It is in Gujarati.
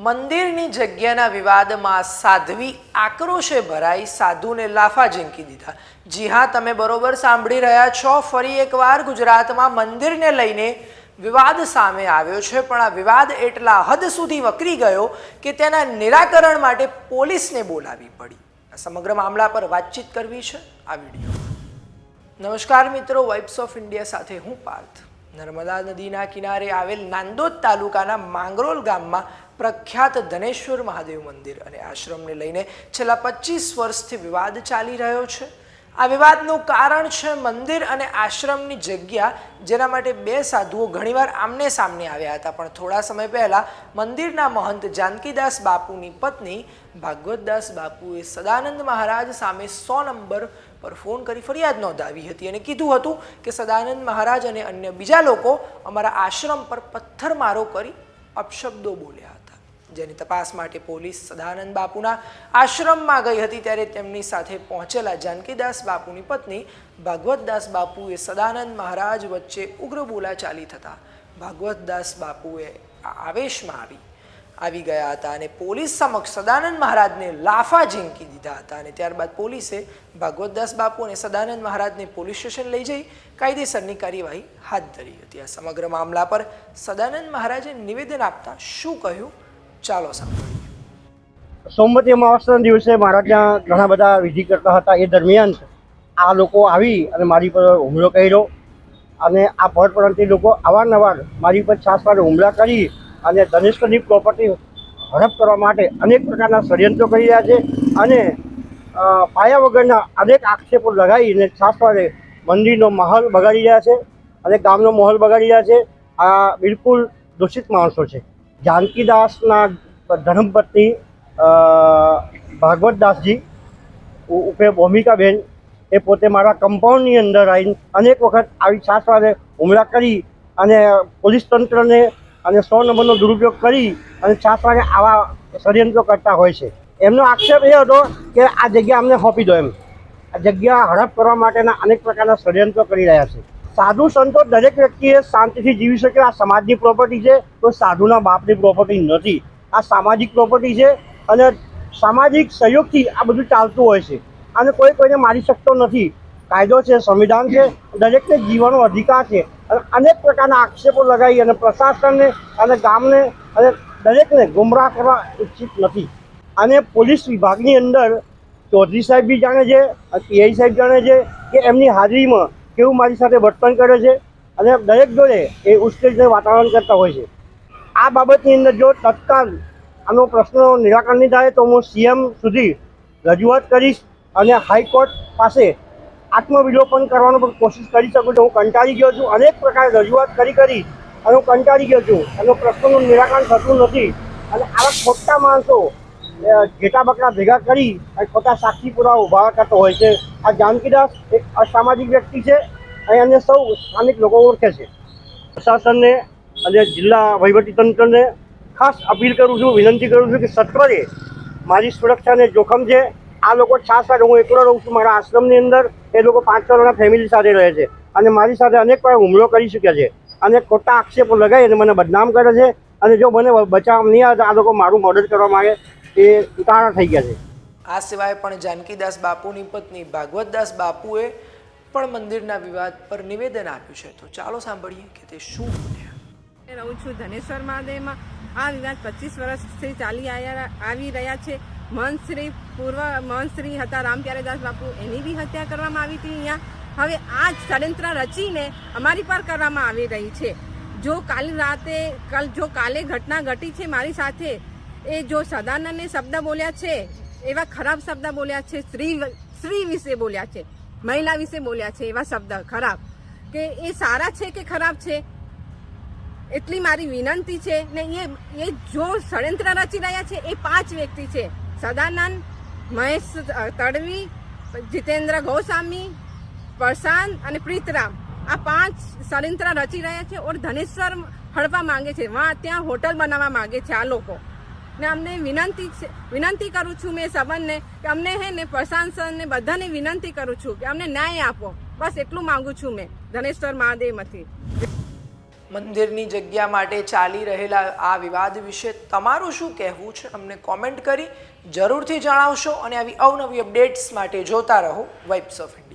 મંદિરની જગ્યાના વિવાદમાં સાધ્વી આક્રોશે ભરાઈ સાધુને લાફા ઝીંકી દીધા। જી હા, તમે બરોબર સાંભળી રહ્યા છો। ફરી એકવાર ગુજરાતમાં મંદિરને લઈને વિવાદ સામે આવ્યો છે, પણ આ વિવાદ એટલા હદ સુધી વકરી ગયો કે તેના નિરાકરણ માટે પોલીસને બોલાવી પડી। આ સમગ્ર મામલા પર વાતચીત કરવી છે આ વિડીયો। નમસ્કાર મિત્રો, વાઇબ્સ ઓફ ઇન્ડિયા સાથે હું પાર્થ। નર્મદા નદીના કિનારે આવેલ નાંદોદ તાલુકાના માંગરોલ ગામમાં પ્રખ્યાત ધનેશ્વર મહાદેવ મંદિર અને આશ્રમને લઈને છેલ્લા 25 વર્ષથી વિવાદ ચાલી રહ્યો છે। આ વિવાદનું કારણ છે મંદિર અને આશ્રમની જગ્યા, જેના માટે બે સાધુઓ ઘણીવાર આમને સામને આવ્યા હતા, પણ થોડા સમય પહેલા મંદિરના મહંત જાનકીદાસ બાપુની પત્ની ભાગવતદાસ બાપુએ સદાનંદ મહારાજ સામે 100 નંબર પર ફોન કરી ફરિયાદ નોંધાવી હતી અને કીધું હતું કે સદાનંદ મહારાજ અને અન્ય બીજા લોકો અમારા આશ્રમ પર પથ્થરમારો કરી અપશબ્દો બોલ્યા હતા, જેની તપાસ માટે પોલીસ સદાનંદ બાપુના આશ્રમમાં ગઈ હતી। ત્યારે તેમની સાથે પહોંચેલા જાનકીદાસ બાપુની પત્ની ભાગવતદાસ બાપુએ સદાનંદ મહારાજ વચ્ચે ઉગ્ર બોલાચાલી થતા ભાગવતદાસ બાપુએ આવેશમાં આવી ગયા હતા અને પોલીસ સમક્ષ સદાનંદ મહારાજને લાફા ઝીંકી દીધા હતા અને ત્યારબાદ પોલીસે ભાગવતદાસ બાપુ અને સદાનંદ મહારાજને પોલીસ સ્ટેશન લઈ જઈ કાયદેસરની કાર્યવાહી હાથ ધરી હતી। આ સમગ્ર મામલા પર સદાનંદ મહારાજે નિવેદન આપતા શું કહ્યું, ચાલો સાંભળીએ। સોમવતી અમાવસ્યાના દિવસે મારા ત્યાં ઘણા બધા વિધિ કરતા હતા। એ દરમિયાન આ લોકો આવી અને મારી પર હુમલો કર્યો અને આ પરપ્રાંતિ લોકો અવારનવાર મારી પર છાસવારે હુમલા કરી અને ધનેશ્વરની પ્રોપર્ટી હડપ કરવા માટે અનેક પ્રકારના ષડયંત્રો કરી રહ્યા છે અને પાયા વગરના અનેક આક્ષેપો લગાવીને છાસવારે મંદિરનો માહોલ બગાડી રહ્યા છે અને ગામનો માહોલ બગાડી રહ્યા છે। આ બિલકુલ દૂષિત માણસો છે। જાનકીદાસના ધર્મપત્ની ભાગવતદાસજી ઉપે ભૂમિકાબેન એ પોતે મારા કમ્પાઉન્ડની અંદર આવીને અનેક વખત આવી છાસવારે હુમલા કરી અને પોલીસ તંત્રને અને 100 નંબરનો દુરુપયોગ કરી અને છાસવારે આવા ષડયંત્રો કરતા હોય છે। એમનો આક્ષેપ એ હતો કે આ જગ્યા અમને સોંપી દો, એમ આ જગ્યા હડપ કરવા માટેના અનેક પ્રકારના ષડયંત્રો કરી રહ્યા છે। સાધુ સંતો દરેક વ્યક્તિએ શાંતિથી જીવી શકે। આ સમાજની પ્રોપર્ટી છે, તો સાધુના બાપની પ્રોપર્ટી નથી। આ સામાજિક પ્રોપર્ટી છે અને સામાજિક સહયોગથી આ બધું ચાલતું હોય છે અને કોઈને મારી શકતો નથી। કાયદો છે, સંવિધાન છે, દરેકને જીવવાનો અધિકાર છે અને અનેક પ્રકારના આક્ષેપો લગાવી અને પ્રશાસનને અને ગામને અને દરેકને ગુમરાહ કરવા ઉચિત નથી। અને પોલીસ વિભાગની અંદર ચૌધરી સાહેબ બી જાણે છે, પીઆઈ સાહેબ જાણે છે કે એમની હાજરીમાં કેવું મારી સાથે વર્તન કરે છે અને દરેક જોડે એ ઉશ્કેરણીનું વાતાવરણ કરતા હોય છે। આ બાબતની અંદર જો તત્કાલ આનો પ્રશ્નનો નિરાકરણ નહીં થાય તો હું સીએમ સુધી રજૂઆત કરીશ અને હાઈકોર્ટ પાસે આત્મવિલોપન કરવાનો પણ કોશિશ કરી શકું છું। હું કંટાળી ગયો છું, અનેક પ્રકારે રજૂઆત કરી અને હું કંટાળી ગયો છું। એનો પ્રશ્નનું નિરાકરણ થતું નથી અને આવા ખોટા માણસો ઘેટા બકરા ભેગા કરી અને ખોટા સાક્ષી પુરાવા ઉભા કરતો હોય છે। આ જાનકીદાસ એક અસામાજિક વ્યક્તિ છે અને એને સૌ સ્થાનિક લોકો ઓળખે છે। પ્રશાસનને અને જિલ્લા વહીવટીતંત્રને ખાસ અપીલ કરું છું, વિનંતી કરું છું કે સત્વરે મારી સુરક્ષાને જોખમ છે। આ લોકો છાસવારે, હું એકલો રહું છું મારા આશ્રમની અંદર, એ લોકો 5 જણા ફેમિલી સાથે રહે છે અને મારી સાથે અનેક વાર હુમલો કરી ચૂક્યા છે અને ખોટા આક્ષેપો લગાવી અને મને બદનામ કરે છે અને જો મને બચાવ નહીં આવે તો આ લોકો મારું મર્ડર કરવા માંગે એ ઉતાવળા થઈ ગયા છે। આ સિવાય પણ જાનકીદાસ બાપુની પત્ની ભાગવતદાસ બાપુએ પણ મંદિરના વિવાદ પર નિવેદન આપ્યું છે, તો ચાલો સાંભળીએ કે તે શું બોલ્યા। રહું છું ધનેશ્વર મહાદેવમાં। આ વિવાદ 25 વર્ષથી ચાલી આવી રહ્યા છે। પૂર્વ મહંતશ્રી હતા રામપ્યારેદાસ બાપુ, એની બી હત્યા કરવામાં આવી હતી અહીંયા। હવે આ ષડયંત્ર રચીને અમારી પર કરવામાં આવી રહી છે। જો કાલે ઘટના ઘટી છે મારી સાથે, એ જો સદાનંદને શબ્દ બોલ્યા છે, એવા ખરાબ શબ્દ બોલ્યા છે, સ્ત્રી વિશે બોલ્યા છે, મહિલા વિશે બોલ્યા છે, એવા શબ્દ ખરાબ, કે એ સારા છે કે ખરાબ છે એટલી મારી વિનંતી છે ને। એ જો ષડયંત્ર રચી રહ્યા છે એ 5 વ્યક્તિ છે, સદાનંદ, મહેશ તડવી, જીતેન્દ્ર ગોસ્વામી, પ્રશાંત અને પ્રીતરામ। આ 5 ષડયંત્ર રચી રહ્યા છે ઓર ધનેશ્વર હડપવા માંગે છે, ત્યાં હોટલ બનાવવા માંગે છે આ લોકો ને। અમને વિનંતી કરું છું મેં સંબંધને કે અમને હે ને પ્રશાંત સરને બધાને વિનંતી કરું છું કે અમને ન્યાય આપો, બસ એટલું માંગુ છું મેં ધનેશ્વર મહાદેવમાંથી। મંદિરની જગ્યા માટે ચાલી રહેલા આ વિવાદ વિશે તમારું શું કહેવું છે અમને કોમેન્ટ કરી જરૂરથી જણાવશો અને આવી અવનવી અપડેટ્સ માટે જોતા રહો વાઇબ્સ ઓફ ઇન્ડિયા।